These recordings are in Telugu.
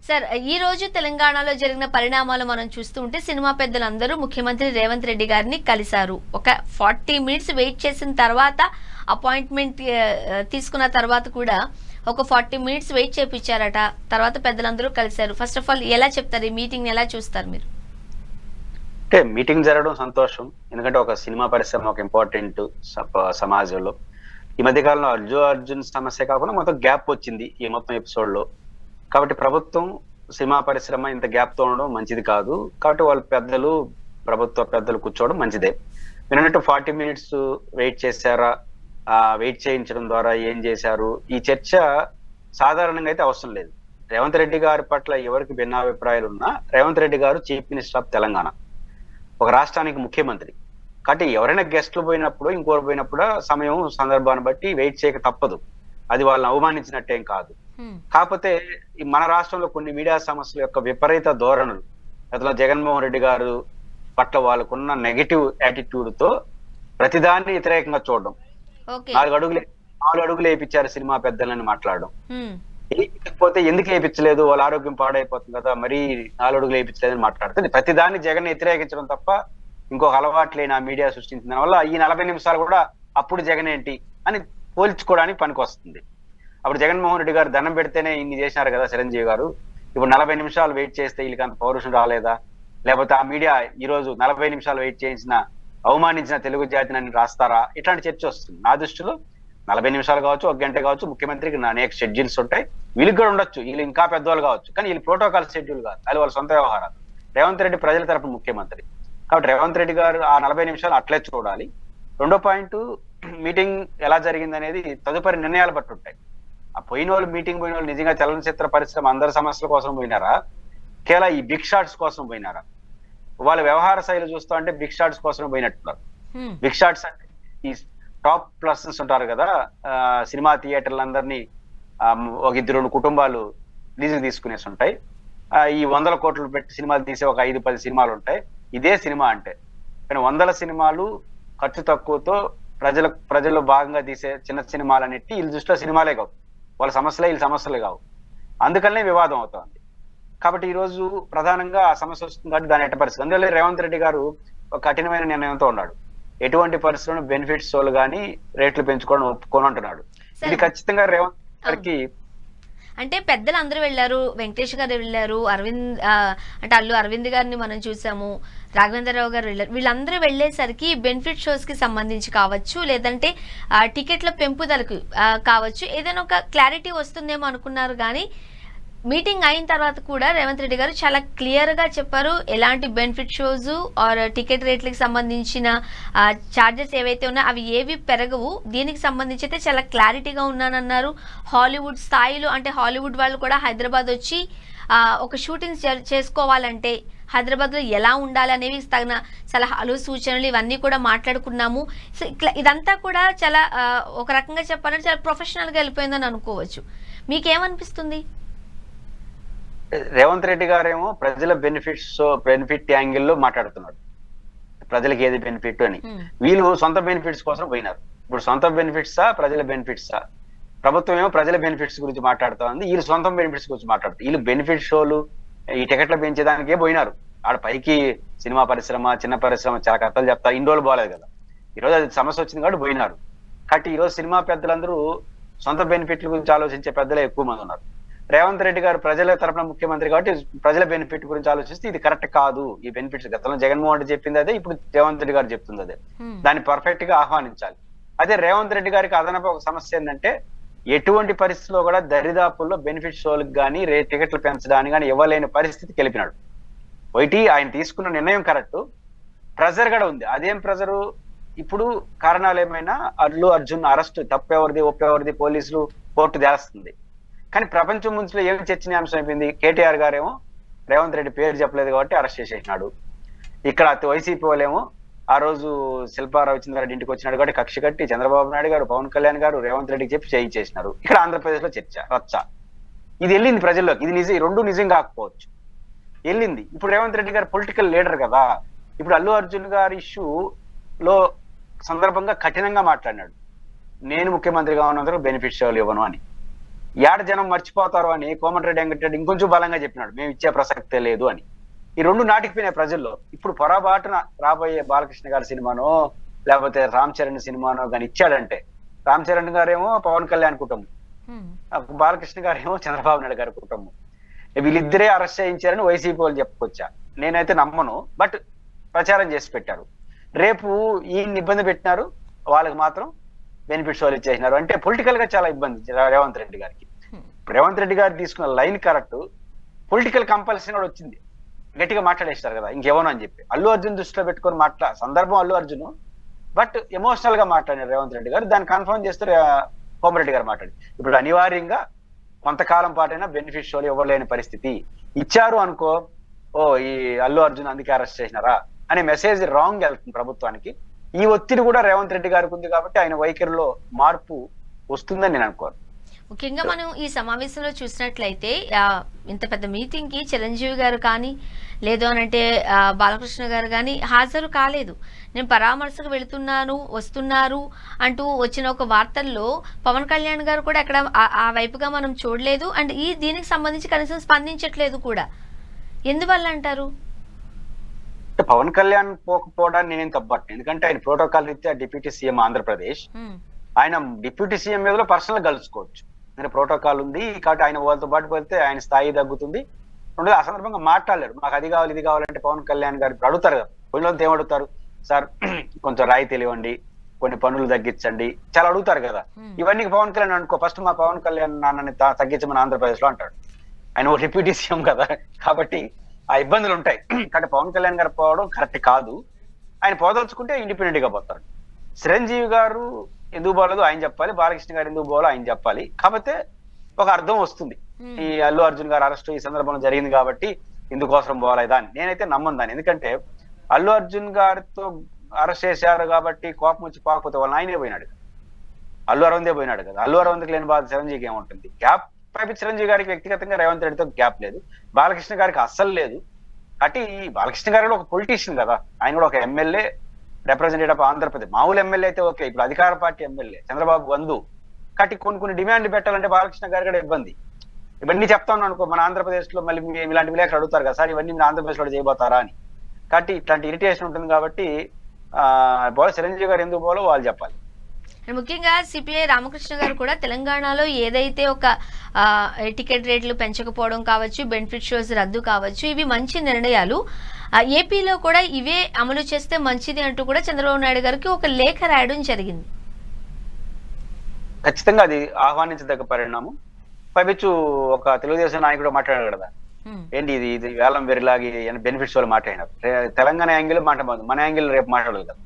సార్ ఈ రోజు తెలంగాణలో జరిగిన పరిణామాలు మనం చూస్తూ ఉంటే సినిమా పెద్దలందరూ ముఖ్యమంత్రి రేవంత్ రెడ్డి గారిని కలిశారు. ఒక 40 మినిట్స్ వెయిట్ చేసిన తర్వాత అపాయింట్మెంట్ తీసుకున్న తర్వాత కూడా ఒక 40 మినిట్స్ వెయిట్ చేపించారట. తర్వాత పెద్దలందరూ కలిశారు. ఫస్ట్ ఆఫ్ ఆల్ ఎలా చెప్తారు, ఈ మీటింగ్ ఎలా చూస్తారు మీరు? అంటే మీటింగ్ జరగడం సంతోషం. ఎందుకంటే ఒక సినిమా పరిశ్రమ ఒక ఇంపార్టెంట్ సమాజంలో ఈ మధ్య కాలంలో అర్జున్ సమస్య కాకుండా మొత్తం గ్యాప్ వచ్చింది ఈ మొత్తం ఎపిసోడ్ లో. కాబట్టి ప్రభుత్వం సినిమా పరిశ్రమ ఇంత గ్యాప్ తో ఉండడం మంచిది కాదు. కాబట్టి వాళ్ళ ప్రభుత్వ పెద్దలు కూర్చోవడం మంచిదే. విన్నట్టు 40 మినిట్స్ వెయిట్ చేశారా, వెయిట్ చేయించడం ద్వారా ఏం చేశారు, ఈ చర్చ సాధారణంగా అయితే అవసరం లేదు. రేవంత్ రెడ్డి గారి పట్ల ఎవరికి భిన్నాభిప్రాయాలు ఉన్నా రేవంత్ రెడ్డి గారు చీఫ్ మినిస్టర్ ఆఫ్ తెలంగాణ, ఒక రాష్ట్రానికి ముఖ్యమంత్రి. కాబట్టి ఎవరైనా గెస్ట్లు పోయినప్పుడు ఇంకోరు పోయినప్పుడు సమయం సందర్భాన్ని బట్టి వెయిట్ చేయక తప్పదు. అది వాళ్ళని అవమానించినట్టేం కాదు. కాకపోతే మన రాష్ట్రంలో కొన్ని మీడియా సంస్థల యొక్క విపరీత ధోరణులు, అట్లా జగన్మోహన్ రెడ్డి గారు పట్ల వాళ్ళకున్న నెగటివ్ యాటిట్యూడ్ తో ప్రతిదాన్ని వ్యతిరేకంగా చూడడం, 4 అడుగులు వేయించారు సినిమా పెద్దలని మాట్లాడడం, లేకపోతే ఎందుకు వేయించలేదు, వాళ్ళ ఆరోగ్యం పాడైపోతుంది కదా మరి 4 అడుగులు వేయించలేదని మాట్లాడుతుంది. ప్రతిదాన్ని జగన్ వ్యతిరేకించడం తప్ప ఇంకొక అలవాటు లేని ఆ మీడియా సృష్టించిన వల్ల ఈ 40 నిమిషాలు కూడా అప్పుడు జగన్ ఏంటి అని పోల్చుకోవడానికి పనికి వస్తుంది. అప్పుడు జగన్మోహన్ రెడ్డి గారు దండం పెడితేనే ఇన్ని చేసినారు కదా చిరంజీవి గారు, ఇప్పుడు 40 నిమిషాలు వెయిట్ చేస్తే వీళ్ళకి అంత పౌరుషం రాలేదా, లేకపోతే ఆ మీడియా ఈ రోజు 40 నిమిషాలు వెయిట్ చేయించిన అవమానించిన తెలుగు జాతిని రాస్తారా, ఇట్లాంటి చర్చ వస్తుంది. నా దృష్టిలో 40 నిమిషాలు కావచ్చు, 1 గంట కావచ్చు, ముఖ్యమంత్రికి అనేక షెడ్యూల్స్ ఉంటాయి, వీళ్ళకి కూడా ఉండొచ్చు, వీళ్ళు ఇంకా పెద్దవాళ్ళు కావచ్చు, కానీ వీళ్ళు ప్రోటోకాల్ షెడ్యూల్ కాదు, అది వాళ్ళ సొంత వ్యవహారాలు. రేవంత్ రెడ్డి ప్రజల తరపున ముఖ్యమంత్రి కాబట్టి రేవంత్ రెడ్డి గారు ఆ 40 నిమిషాలు అట్లే చూడాలి. రెండో పాయింట్, మీటింగ్ ఎలా జరిగింది అనేది తదుపరి నిర్ణయాలు బట్టి ఉంటాయి. ఆ మీటింగ్ పోయిన వాళ్ళు నిజంగా చలనచిత్ర పరిశ్రమ అందరి సమస్యల కోసం పోయినారా, కేవలం ఈ బిగ్ షాట్స్ కోసం పోయినారా? వాళ్ళ వ్యవహార శైలి చూస్తా అంటే బిగ్ షాట్స్ కోసం పోయినట్టున్నారు. బిగ్ షాట్స్ అంటే ఈ టాప్ పర్సన్స్ ఉంటారు కదా, సినిమా థియేటర్లందరినీ ఒక 2 కుటుంబాలు లీజుకు తీసుకునేసి ఉంటాయి. ఈ 100 కోట్లు పెట్టి సినిమాలు తీసే ఒక 5-10 సినిమాలు ఉంటాయి. ఇదే సినిమా అంటే కానీ 100 సినిమాలు ఖర్చు తక్కువతో ప్రజల్లో భాగంగా తీసే చిన్న సినిమాలు అనేటి వీళ్ళ దృష్టిలో సినిమాలే కావు, వాళ్ళ సమస్యలే వీళ్ళ సమస్యలే కావు. అందుకనే వివాదం అవుతుంది. కాబట్టి ఈ రోజు ప్రధానంగా ఆ సమస్య వస్తుంది కాబట్టి దాని ఎట్ట పరిస్థితి. అందువల్ల రేవంత్ రెడ్డి గారు ఒక కఠినమైన నిర్ణయంతో ఉన్నాడు. ఎటువంటి పరిస్థితుల్లో బెనిఫిట్స్ వాళ్ళు కానీ రేట్లు పెంచుకోవడం ఒప్పుకొని అంటున్నాడు. ఇది ఖచ్చితంగా రేవంత్ గారికి. అంటే పెద్దలు అందరూ వెళ్ళారు, వెంకటేష్ గారు వెళ్ళారు, అంటే అల్లు అరవింద్ గారిని మనం చూసాము, రాఘవేంద్రరావు గారు వెళ్ళారు. వీళ్ళందరూ వెళ్ళేసరికి బెనిఫిట్ షోస్ కి సంబంధించి కావచ్చు, లేదంటే టికెట్ల పెంపుదలకు కావచ్చు, ఏదైనా ఒక క్లారిటీ వస్తుందేమో అనుకున్నారు. కానీ మీటింగ్ అయిన తర్వాత కూడా రేవంత్ రెడ్డి గారు చాలా క్లియర్ గా చెప్పారు, ఎలాంటి బెనిఫిట్ షోస్ ఆర్ టికెట్ రేట్లకు సంబంధించిన ఛార్జెస్ ఏవైతే ఉన్నాయో అవి ఏవి పెరగవు, దీనికి సంబంధించి అయితే చాలా క్లారిటీగా ఉన్నానన్నారు. హాలీవుడ్ స్థాయిలో, అంటే హాలీవుడ్ వాళ్ళు కూడా హైదరాబాద్ వచ్చి ఒక షూటింగ్ చేసుకోవాలంటే హైదరాబాద్ లో ఎలా ఉండాలి అనేవి తగిన సలహాలు సూచనలు ఇవన్నీ కూడా మాట్లాడుకున్నాము. సో ఇదంతా కూడా చాలా ఒక రకంగా చెప్పాలంటే చాలా ప్రొఫెషనల్ గా వెళ్ళిపోయిందని అనుకోవచ్చు. మీకేమనిపిస్తుంది? రేవంత్ రెడ్డి గారేమో ప్రజల బెనిఫిట్ యాంగిల్లో మాట్లాడుతున్నాడు, ప్రజలకు ఏది బెనిఫిట్ అని. వీళ్ళు సొంత బెనిఫిట్స్ కోసం పోయినారు. ఇప్పుడు సొంత బెనిఫిట్సా ప్రజల బెనిఫిట్సా? ప్రభుత్వం ఏమో ప్రజల బెనిఫిట్స్ గురించి మాట్లాడుతూ ఉంది, వీళ్ళు సొంత బెనిఫిట్స్ గురించి మాట్లాడుతారు. వీళ్ళు బెనిఫిట్ షోలు ఈ టికెట్లు పెంచేదానికే పోయినారు. ఆడ పైకి సినిమా పరిశ్రమ చిన్న పరిశ్రమ చాలా కథలు చెప్తారు, ఇన్ని రోజులు బాగాలేదు కదా, ఈరోజు అది సమస్య వచ్చింది కాబట్టి పోయినారు. కాబట్టి ఈరోజు సినిమా పెద్దలందరూ సొంత బెనిఫిట్ల గురించి ఆలోచించే పెద్దలే ఎక్కువ మంది ఉన్నారు. రేవంత్ రెడ్డి గారు ప్రజల తరపున ముఖ్యమంత్రి కాబట్టి ప్రజల బెనిఫిట్ గురించి ఆలోచిస్తే ఇది కరెక్ట్ కాదు. ఈ బెనిఫిట్స్ గతంలో జగన్మోహన్ రెడ్డి చెప్పింది అదే, ఇప్పుడు రేవంత్ రెడ్డి గారు చెప్తుంది అదే. దాన్ని పర్ఫెక్ట్ గా ఆహ్వానించాలి. అదే రేవంత్ రెడ్డి గారికి అదనపు ఒక సమస్య ఏంటంటే, ఎటువంటి పరిస్థితిలో కూడా దరిదాపుల్లో బెనిఫిట్ షోలకు కానీ టికెట్లు పెంచడానికి కానీ ఇవ్వలేని పరిస్థితి గెలిపినాడు. ఒకటి ఆయన తీసుకున్న నిర్ణయం కరెక్ట్, ప్రెజర్ కూడా ఉంది. అదేం ప్రెజరు? ఇప్పుడు కారణాలు ఏమైనా అల్లు అర్జున్ అరెస్ట్ తప్పెవరిది ఒప్పెవరిది పోలీసులు కోర్టు తేలుస్తుంది. కానీ ప్రపంచం ముందులో ఏమి చర్చనీయాంశం అయిపోయింది, కేటీఆర్ గారేమో రేవంత్ రెడ్డి పేరు చెప్పలేదు కాబట్టి అరెస్ట్ చేసేసినాడు. ఇక్కడ వైసీపీ వాళ్ళేమో ఆ రోజు శిల్పా రవిచంద్రారెడ్డి ఇంటికి వచ్చినాడు కాబట్టి కక్ష కట్టి చంద్రబాబు నాయుడు గారు, పవన్ కళ్యాణ్ గారు రేవంత్ రెడ్డికి చెప్పి చేయించేసినారు. ఇక్కడ ఆంధ్రప్రదేశ్ లో రచ్చ. ఇది వెళ్ళింది ప్రజల్లోకి. ఇది రెండు నిజం కాకపోవచ్చు, వెళ్ళింది. ఇప్పుడు రేవంత్ రెడ్డి గారు పొలిటికల్ లీడర్ కదా, ఇప్పుడు అల్లు అర్జున్ గారి ఇష్యూలో సందర్భంగా కఠినంగా మాట్లాడినాడు, నేను ముఖ్యమంత్రిగా ఉన్నందుకు బెనిఫిట్ షోలు ఇవ్వను అని. ఏడ జనం మర్చిపోతారు అని కోమటిరెడ్డి వెంకటరెడ్డి ఇంకొంచెం బలంగా చెప్పినాడు, మేము ఇచ్చే ప్రసక్తే లేదు అని. ఈ రెండు నాటికిపోయినాయి ప్రజల్లో. ఇప్పుడు పొరపాటున రాబోయే బాలకృష్ణ గారి సినిమానో లేకపోతే రామ్ చరణ్ సినిమానో కానీ ఇచ్చాడంటే, రామ్ చరణ్ గారేమో పవన్ కళ్యాణ్ కుటుంబం, బాలకృష్ణ గారేమో చంద్రబాబు నాయుడు గారి కుటుంబం, వీళ్ళిద్దరే అరెస్ట్ చేయించారని వైసీపీ వాళ్ళు చెప్పుకొచ్చా. నేనైతే నమ్మను, బట్ ప్రచారం చేసి పెట్టారు. రేపు ఈయన్ని ఇబ్బంది పెట్టినారు, వాళ్ళకి మాత్రం బెనిఫిట్స్ వాళ్ళు ఇచ్చేసినారు అంటే పొలిటికల్ గా చాలా ఇబ్బంది రేవంత్ రెడ్డి గారికి. రేవంత్ రెడ్డి గారు తీసుకున్న లైన్ కరెక్ట్, పొలిటికల్ కంపల్సరీ కూడా వచ్చింది, గట్టిగా మాట్లాడేస్తారు కదా ఇంకేమోనో అని చెప్పి. అల్లు అర్జున్ దృష్టిలో పెట్టుకొని సందర్భం అల్లు అర్జున్, బట్ ఎమోషనల్ గా మాట్లాడారు రేవంత్ రెడ్డి గారు, దాన్ని కన్ఫర్మ్ చేస్తారు కోమరెడ్డి గారు మాట్లాడి. ఇప్పుడు అనివార్యంగా కొంతకాలం పాటైనా బెనిఫిట్స్ వాళ్ళు ఇవ్వలేని పరిస్థితి ఇచ్చారు అనుకో, ఓ ఈ అల్లు అర్జున్ అందుకే అరెస్ట్ చేసినారా అనే మెసేజ్ రాంగ్ వెళ్తుంది ప్రభుత్వానికి. ఈ ఒత్తిడి కూడా రేవంత్ రెడ్డి గారికి ఉంది కాబట్టి ఆయన వైఖరిలో మార్పు వస్తుందని నేను అనుకోను. ముఖ్యంగా మనం ఈ సమావేశంలో చూసినట్లయితే ఇంత పెద్ద మీటింగ్ కి చిరంజీవి గారు కానీ లేదు అని అంటే బాలకృష్ణ గారు కానీ హాజరు కాలేదు. నేను పరామర్శకు వెళుతున్నాను వస్తున్నారు అంటూ వచ్చిన ఒక వార్తల్లో పవన్ కళ్యాణ్ గారు కూడా అక్కడ ఆ వైపుగా మనం చూడలేదు. అండ్ దీనికి సంబంధించి కనీసం స్పందించట్లేదు కూడా. ఎందువల్ల అంటారు? పవన్ కళ్యాణ్ పోకపోవడాన్ని నేనేం తప్పట్టు, ఎందుకంటే ఆయన ప్రోటోకాల్ రీత్యా డిప్యూటీ సీఎం ఆంధ్రప్రదేశ్, ఆయన డిప్యూటీ సీఎం మీదలో పర్సనల్ కలుసుకోవచ్చు, ఆయన ప్రోటోకాల్ ఉంది కాబట్టి ఆయన వాళ్ళతో పాటు వెళ్తే ఆయన స్థాయి తగ్గుతుంది. రెండోది ఆ సందర్భంగా మాట్లాడలేరు, మాకు అది కావాలి ఇది కావాలంటే పవన్ కళ్యాణ్ గారు ఇప్పుడు అడుగుతారు కదా, కొన్ని ఏమడుగుతారు, సార్ కొంచెం రాయితీలు ఇవ్వండి, కొన్ని పనులు తగ్గించండి, చాలా అడుగుతారు కదా. ఇవన్నీ పవన్ కళ్యాణ్ అనుకో, ఫస్ట్ మా పవన్ కళ్యాణ్ నాన్నని తగ్గించమని ఆంధ్రప్రదేశ్ లో అంటాడు. ఆయన ఓ డిప్యూటీ సీఎం కదా, కాబట్టి ఆ ఇబ్బందులు ఉంటాయి. కాబట్టి పవన్ కళ్యాణ్ గారు పోవడం కరెక్ట్ కాదు. ఆయన పోదలుచుకుంటే ఇండిపెండెంట్ గా పోతాడు. చిరంజీవి గారు ఎందుకు పోలేదు ఆయన చెప్పాలి, బాలకృష్ణ గారు ఎందుకు పోవాలో ఆయన చెప్పాలి. కాకపోతే ఒక అర్థం వస్తుంది, ఈ అల్లు అర్జున్ గారు అరెస్ట్ ఈ సందర్భంలో జరిగింది కాబట్టి ఇందుకోసం పోవాలేదా అని. నేనైతే నమ్మను దాన్ని, ఎందుకంటే అల్లు అర్జున్ గారితో అరెస్ట్ చేశారు కాబట్టి కోపం వచ్చి పోకపోతే వాళ్ళ ఆయనే పోయినాడు, అల్లు అరవిందే పోయినాడు కదా. అల్లు అరవింద్కి లేని బాధ చిరంజీవికి ఏముంటుంది? గ్యాప్ పైపు చిరంజీవి గారికి వ్యక్తిగతంగా రేవంత్ రెడ్డితో గ్యాప్ లేదు, బాలకృష్ణ గారికి అస్సలు లేదు. కాబట్టి బాలకృష్ణ గారు ఒక పొలిటీషియన్ కదా, ఆయన కూడా ఒక ఎమ్మెల్యే, రిప్రజెంటేటివ్ ఆఫ్ ఆంధ్రప్రదేశ్. మామూలు ఎమ్మెల్యే అయితే ఓకే, ఇప్పుడు అధికార పార్టీ ఎమ్మెల్యే చంద్రబాబు బంధు. కాబట్టి కొన్ని డిమాండ్లు పెట్టాలంటే బాలకృష్ణ గారు కూడా ఇబ్బంది. ఇవన్నీ చెప్తాను అనుకో, మన ఆంధ్రప్రదేశ్ లో మళ్ళీ ఇలాంటి విలేకరులు అడుగుతారు కదా, సార్ ఇవన్నీ మీరు ఆంధ్రప్రదేశ్ లో చేయబోతారా అని. కాబట్టి ఇట్లాంటి ఇరిటేషన్ ఉంటుంది కాబట్టి చిరంజీవి గారు ఎందుకు పోవాలో వాళ్ళు చెప్పాలి. ముఖ్యంగా సిపిఐ రామకృష్ణ గారు కూడా తెలంగాణలో ఏదైతే ఒక టికెట్ రేట్లు పెంచకపోవడం కావచ్చు, బెనిఫిట్ షోస్ రద్దు కావచ్చు, ఇవి మంచి నిర్ణయాలు, ఏపీలో కూడా ఇవే అమలు చేస్తే మంచిది అంటూ కూడా చంద్రబాబు నాయుడు గారికి ఒక లేఖ రాయడం జరిగింది. ఖచ్చితంగా అది ఆహ్వానించదగ్గ పరిణామం. పైపెచ్చు ఒక తెలుగుదేశం నాయకుడు మాట్లాడారు కదా, ఏంటి ఇది వేలం వెరిలాగి బెనిఫిట్స్ వాళ్ళు మాట్లాడినారు. తెలంగాణ యాంగిల్ మాట్లాడదు, మన యాంగిల్ రేపు మాట్లాడదు కదా.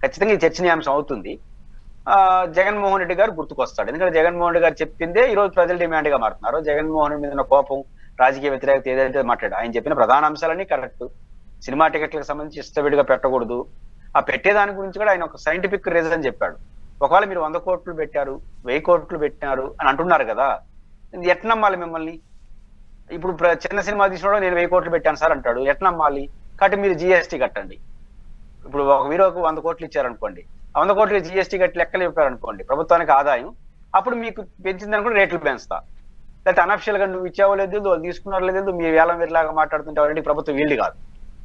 ఖచ్చితంగా ఇది చర్చనీయాంశం అవుతుంది. జగన్మోహన్ రెడ్డి గారు గుర్తుకొస్తాడు, ఎందుకంటే జగన్మోహన్ రెడ్డి గారు చెప్పిందే ఈ రోజు ప్రజలు డిమాండ్ గా మారుతున్నారు. జగన్మోహన్ రెడ్డి మీద ఉన్న కోపం, రాజకీయ వ్యతిరేకత ఏదైతే మాట్లాడు, ఆయన చెప్పిన ప్రధాన అంశాలన్నీ కరెక్ట్. సినిమా టికెట్లకు సంబంధించి ఇష్టవిడిగా పెట్టకూడదు, ఆ పెట్టేదాని గురించి కూడా ఆయన ఒక సైంటిఫిక్ రీజన్ చెప్పాడు. ఒకవేళ మీరు 100 కోట్లు పెట్టారు, 1000 కోట్లు పెట్టినారు అని అంటున్నారు కదా, ఎట్లా నమ్మాలి మిమ్మల్ని? ఇప్పుడు చిన్న సినిమా తీసినాడు, నేను 1000 కోట్లు పెట్టాను సార్ అంటాడు, ఎట్లా నమ్మాలి? కాబట్టి మీరు జిఎస్టీ కట్టండి. ఇప్పుడు ఒక హీరోకు 100 కోట్లు ఇచ్చారనుకోండి, 100 కోట్లు జిఎస్టీ కట్టి లెక్కలు చెప్పారనుకోండి, ప్రభుత్వానికి ఆదాయం, అప్పుడు మీకు పెంచిందని కూడా రేట్లు పెంచుతా. లేకపోతే అనఫిషియల్ గా నువ్వు ఇచ్చావో లేదు, వాళ్ళు తీసుకున్నారో లేదు, మీ వేలం వేలాగా మాట్లాడుతుంటే అవన్నీ ప్రభుత్వం వీళ్ళు కాదు.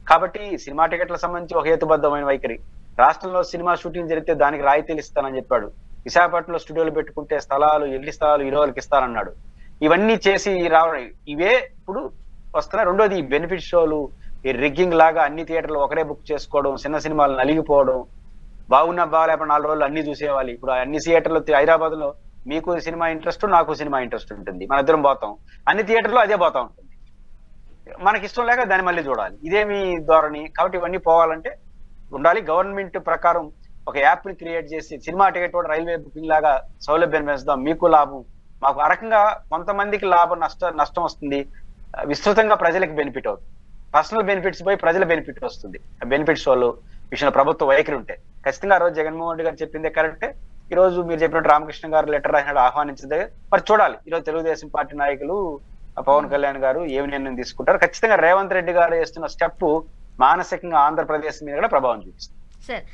కాబట్టి సినిమా టికెట్లకు సంబంధించి ఒక హేతుబద్ధమైన వైఖరి. రాష్ట్రంలో సినిమా షూటింగ్ జరిగితే దానికి రాయితీలు ఇస్తానని చెప్పాడు. విశాఖపట్నంలో స్టూడియోలు పెట్టుకుంటే ఇళ్ల స్థలాలు హీరోలకు ఇస్తానన్నాడు. ఇవన్నీ చేసి రావడం ఇవే ఇప్పుడు వస్తున్నాయి. రెండోది ఈ బెనిఫిట్ షోలు, ఈ రిగ్గింగ్ లాగా అన్ని థియేటర్లు ఒకరే బుక్ చేసుకోవడం, చిన్న సినిమాలు నలిగిపోవడం, బాగున్నా బాగాలేకపోయినా 4 రోజులు అన్ని చూసేవాలి. ఇప్పుడు అన్ని థియేటర్లు హైదరాబాద్ లో మీకు సినిమా ఇంట్రెస్ట్, నాకు సినిమా ఇంట్రెస్ట్ ఉంటుంది, మన ఇద్దరం పోతాం, అన్ని థియేటర్లో అదే పోతా ఉంటుంది. మనకి ఇష్టం లేక దాన్ని మళ్ళీ చూడాలి, ఇదేమి ధోరణి. కాబట్టి ఇవన్నీ పోవాలంటే ఉండాలి. గవర్నమెంట్ ప్రకారం ఒక యాప్ ని క్రియేట్ చేసి సినిమా టికెట్ కూడా రైల్వే బుకింగ్ లాగా సౌలభ్యం పెంచుదాం, మీకు లాభం, మాకు ఆ రకంగా కొంతమందికి లాభం నష్టం వస్తుంది, విస్తృతంగా ప్రజలకు బెనిఫిట్ అవుతుంది. పర్సనల్ బెనిఫిట్స్ పోయి ప్రజల బెనిఫిట్ వస్తుంది. బెనిఫిట్స్ వాళ్ళు విషయంలో ప్రభుత్వ వైఖరి ఉంటే ఖచ్చితంగా ఆ రోజు జగన్మోహన్ రెడ్డి గారు చెప్పిందే కరెక్టే. ఈ రోజు మీరు చెప్పినట్టు రామకృష్ణ గారు లెటర్ రాసినట్టు ఆహ్వానించదే, మరి చూడాలి ఈరోజు తెలుగుదేశం పార్టీ నాయకులు పవన్ కళ్యాణ్ గారు ఏమి నిర్ణయం తీసుకుంటారు. ఖచ్చితంగా రేవంత్ రెడ్డి గారు చేస్తున్న స్టెప్ మానసికంగా ఆంధ్రప్రదేశ్ మీద కూడా ప్రభావం చూపిస్తుంది.